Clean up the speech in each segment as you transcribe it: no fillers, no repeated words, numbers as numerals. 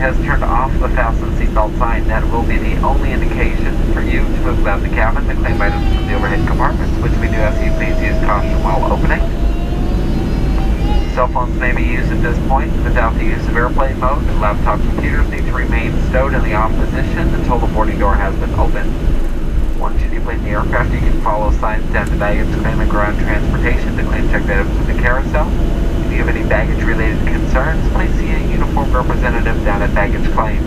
has turned off the fasten seatbelt sign. That will be the only indication for you to move out the cabin to claim items from the overhead compartments, which we do ask you please use caution while opening. Cell phones may be used at this point without the use of airplane mode. Laptop computers need to remain stowed in the off position until the boarding door has been opened. Once you deplane the aircraft, you can follow signs down to baggage claim and ground transportation to claim checked items with the carousel. If you have any baggage-related concerns, please see a uniformed representative down at baggage claim.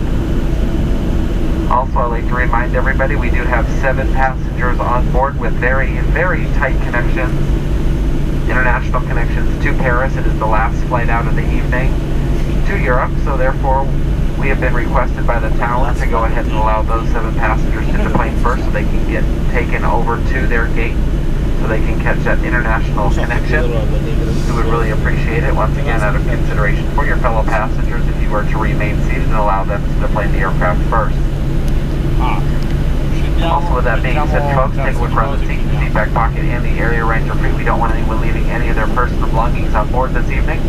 Also, I'd like to remind everybody we do have 7 passengers on board with very, very tight connections. International connections to Paris. It is the last flight out of the evening to Europe, so therefore we have been requested by the tower to go ahead and allow those 7 passengers to deplane first so they can get taken over to their gate so they can catch that international connection. We would really appreciate it, once again, out of consideration for your fellow passengers, if you were to remain seated and allow them to deplane the aircraft first. Also, with that being said, folks, take a look around the seat back pocket, and the area around your feet. We don't want anyone leaving any of their personal belongings on board this evening.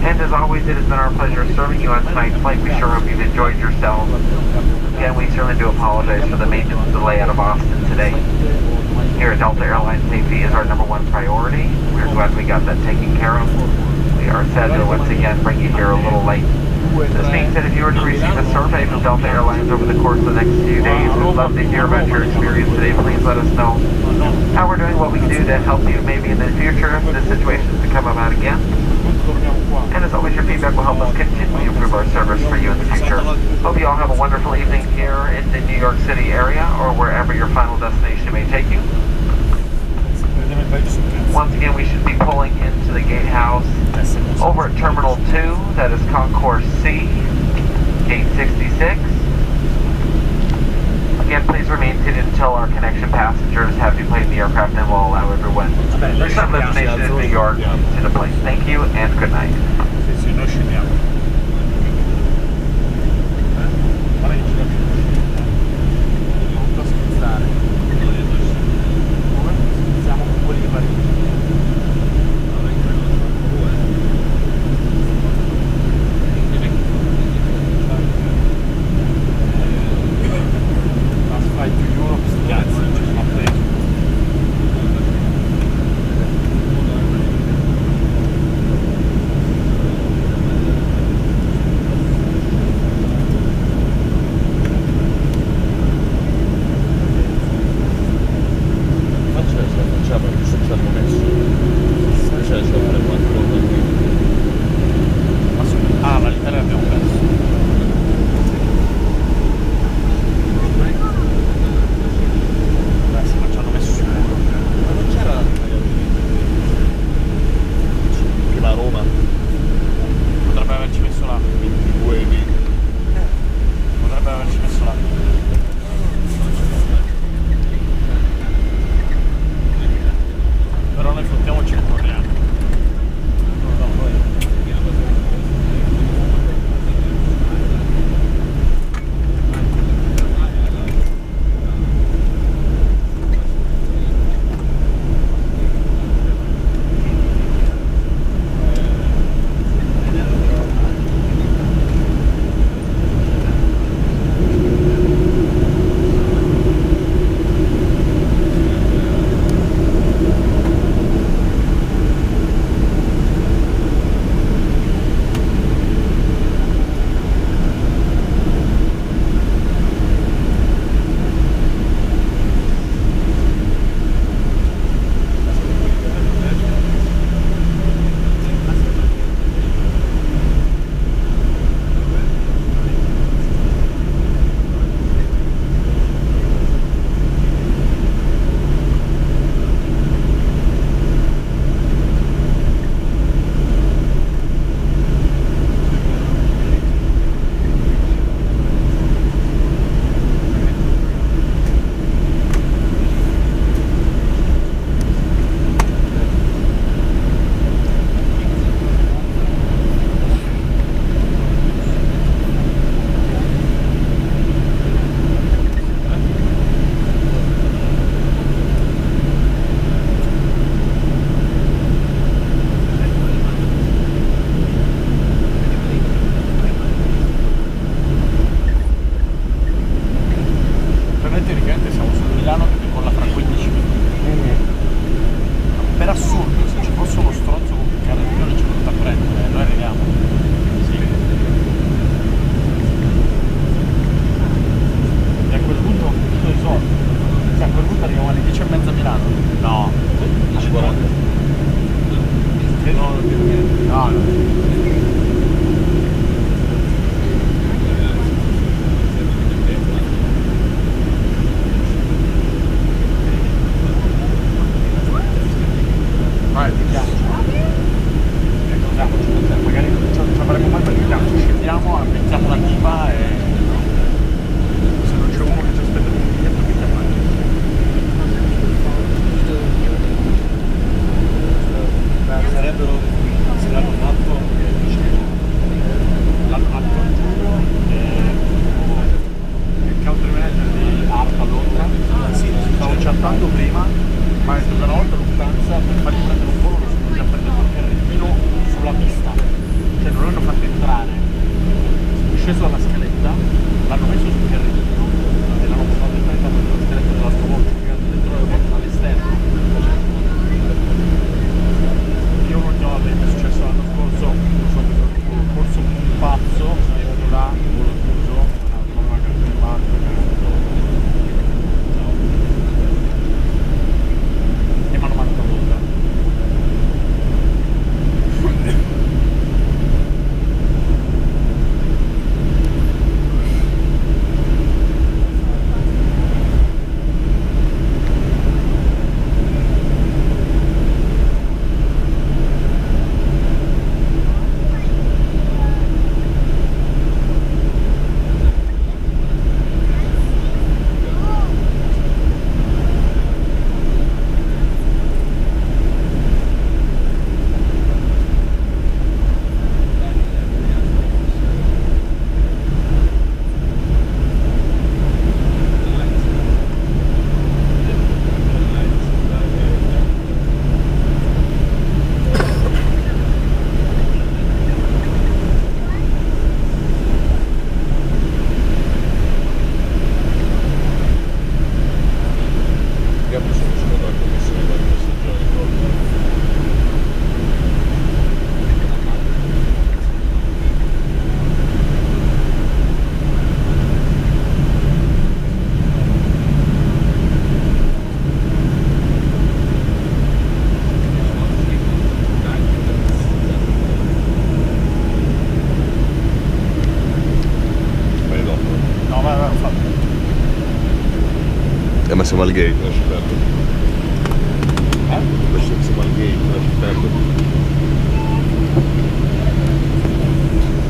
And as always, it has been our pleasure serving you on tonight's flight. We sure hope you've enjoyed yourselves. Again, we certainly do apologize for the maintenance delay out of Austin today. Here at Delta Airlines, safety is our #1 priority. We're glad we got that taken care of. We are sad to once again bring you here a little late. This being said, if you were to receive a survey from Delta Airlines over the course of the next few days, we'd love to hear about your experience today. Please let us know how we're doing, what we can do to help you maybe in the future if this situation is to come about again. And as always, your feedback will help us continue to improve our service for you in the future. Hope you all have a wonderful evening here in the New York City area or wherever your final destination may take you. Once again, we should be pulling into the gatehouse over at Terminal 2, that is Concourse C, Gate 66. Again, please remain seated until our connection passengers have deplaned the aircraft, and we'll allow everyone who's not destination in New York to deplane. Thank you and good night. per fargli prendere un volo sono già prendendo il carrettino sulla pista, cioè non l'hanno fatto entrare, è sceso dalla scaletta, l'hanno messo sul carrettino e l'hanno portato in fretta per la scaletta dell'altro volta, perché dentro le porte dall'esterno. Io non so, è successo l'anno scorso, non so, mi sono corso come un pazzo, sono arrivato là, il volo chiuso, con una carta in banca, e mi hanno mandato l'onda. Ma siamo al gate, lascia perdere.